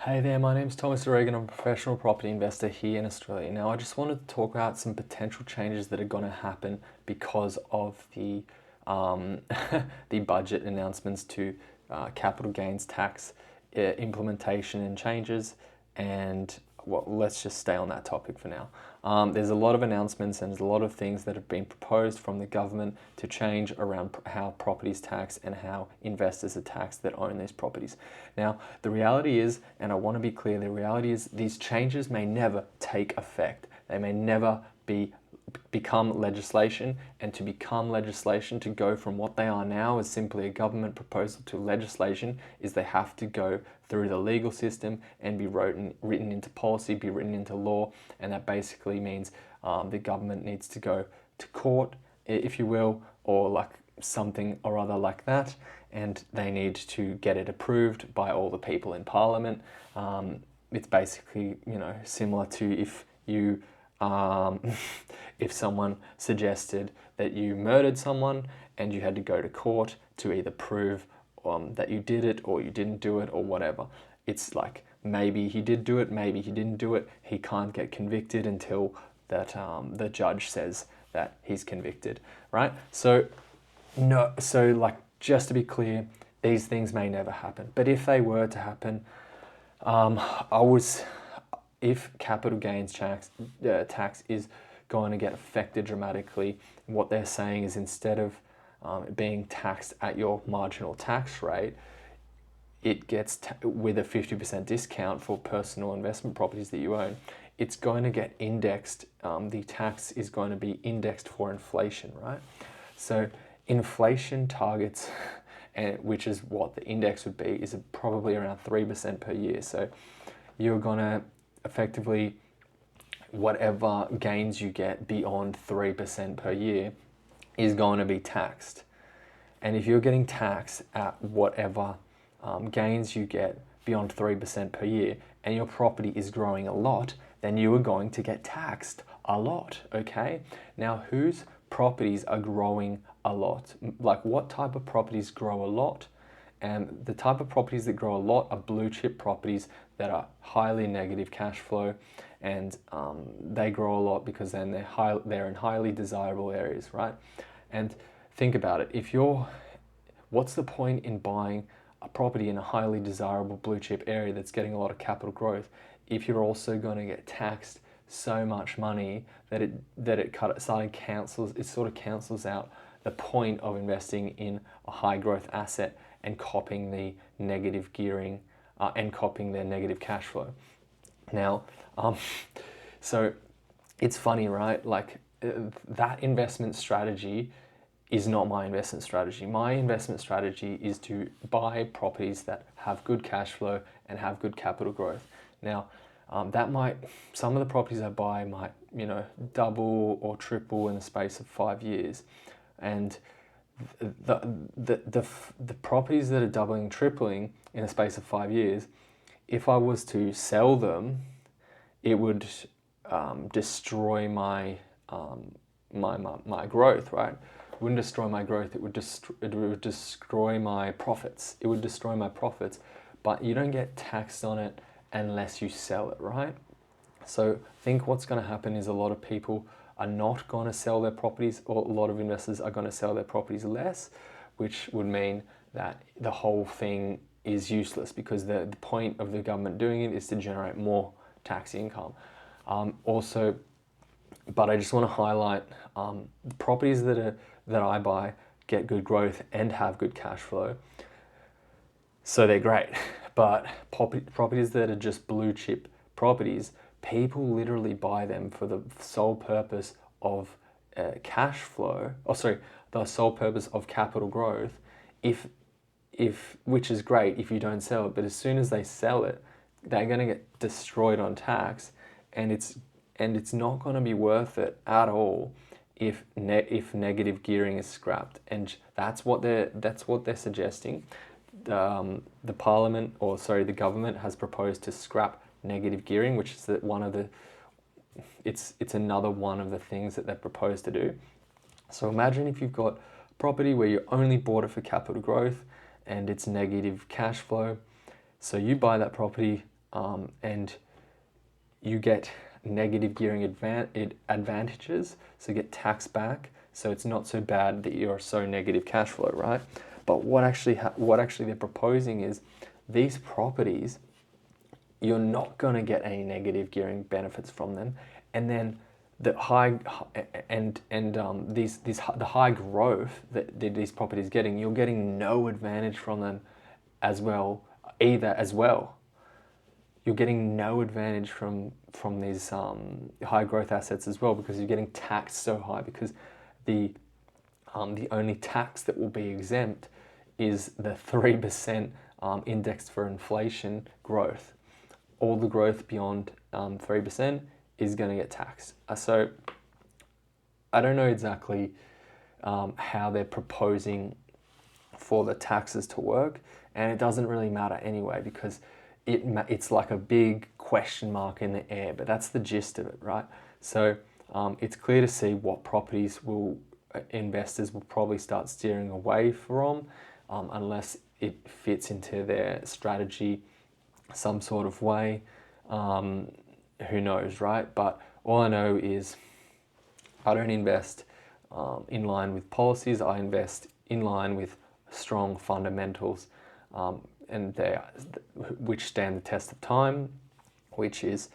Hey there, my name's Thomas Reagan. I'm a professional property investor here in Australia. Now, I just wanted to talk about some potential changes that are going to happen because of the the budget announcements to capital gains tax implementation and changes. And well, let's just stay on that topic for now. There's a lot of announcements and there's a lot of things that have been proposed from the government to change around how properties tax and how investors are taxed that own these properties. Now, the reality is, and I want to be clear, the reality is these changes may never take effect. They may never become legislation, and to become legislation, to go from what they are now as simply a government proposal to legislation, is they have to go through the legal system and be written into policy, be written into law, and that basically means the government needs to go to court, if you will, or like something or other like that, and they need to get it approved by all the people in Parliament. It's basically, similar to if you if someone suggested that you murdered someone and you had to go to court to either prove that you did it or you didn't do it or whatever. It's like maybe he did do it, maybe he didn't do it. He can't get convicted until that the judge says that he's convicted, right? So like just to be clear, these things may never happen. But if they were to happen, if capital gains tax is going to get affected dramatically, what they're saying is instead of being taxed at your marginal tax rate, it gets with a 50% discount for personal investment properties that you own. It's going to get indexed. The tax is going to be indexed for inflation, right? So inflation targets, which is what the index would be, is probably around 3% per year. So you're going to effectively, whatever gains you get beyond 3% per year is going to be taxed. And if you're getting taxed at whatever gains you get beyond 3% per year and your property is growing a lot, then you are going to get taxed a lot, okay? Now, whose properties are growing a lot? Like, what type of properties grow a lot? And the type of properties that grow a lot are blue chip properties that are highly negative cash flow, and they grow a lot because then they're in highly desirable areas, right? And think about it. What's the point in buying a property in a highly desirable blue chip area that's getting a lot of capital growth if you're also going to get taxed so much money that it sort of cancels out the point of investing in a high growth asset and copying the negative gearing and copying their negative cash flow. Now, so it's funny, right? Like that investment strategy is not my investment strategy. My investment strategy is to buy properties that have good cash flow and have good capital growth. Now, some of the properties I buy might, double or triple in the space of 5 years, and the properties that are doubling, tripling in the space of 5 years, if I was to sell them, it would destroy my my growth, right? It wouldn't destroy my growth. It would destroy my profits. It would destroy my profits, but you don't get taxed on it unless you sell it, right? So I think what's going to happen is a lot of people are not going to sell their properties, or a lot of investors are going to sell their properties less, which would mean that the whole thing is useless because the point of the government doing it is to generate more tax income. But I just want to highlight the properties that I buy get good growth and have good cash flow, so they're great. But properties that are just blue chip properties, people literally buy them for the sole purpose of cash flow. The sole purpose of capital growth. Which is great if you don't sell it, but as soon as they sell it, they're going to get destroyed on tax, and it's not going to be worth it at all if negative gearing is scrapped, and that's what they're suggesting. The government has proposed to scrap negative gearing, which is it's another one of the things that they've proposed to do. So imagine if you've got property where you only bought it for capital growth and it's negative cash flow. So you buy that property and you get negative gearing advantages, so you get tax back. So it's not so bad that you're so negative cash flow, right? But what actually they're proposing is these properties, you're not going to get any negative gearing benefits from them, and then the high growth that these properties getting, you're getting no advantage from them as well, You're getting no advantage from these high growth assets as well, because you're getting taxed so high, because the only tax that will be exempt is the 3% indexed for inflation growth. All the growth beyond 3% is going to get taxed. So I don't know exactly how they're proposing for the taxes to work, and it doesn't really matter anyway, because it's like a big question mark in the air, but that's the gist of it, right? So it's clear to see what properties investors will probably start steering away from, unless it fits into their strategy some sort of way. Who knows, right? But all I know is I don't invest in line with policies. I invest in line with strong fundamentals, and which stand the test of time, which is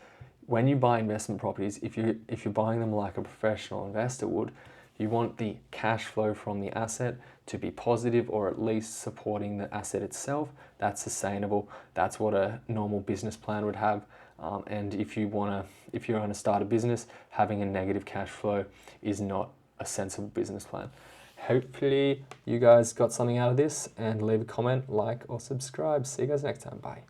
when you buy investment properties, if you're buying them like a professional investor would, you want the cash flow from the asset to be positive, or at least supporting the asset itself. That's sustainable. That's what a normal business plan would have. And if you're going to start a business, having a negative cash flow is not a sensible business plan. Hopefully you guys got something out of this, and leave a comment, like, or subscribe. See you guys next time. Bye.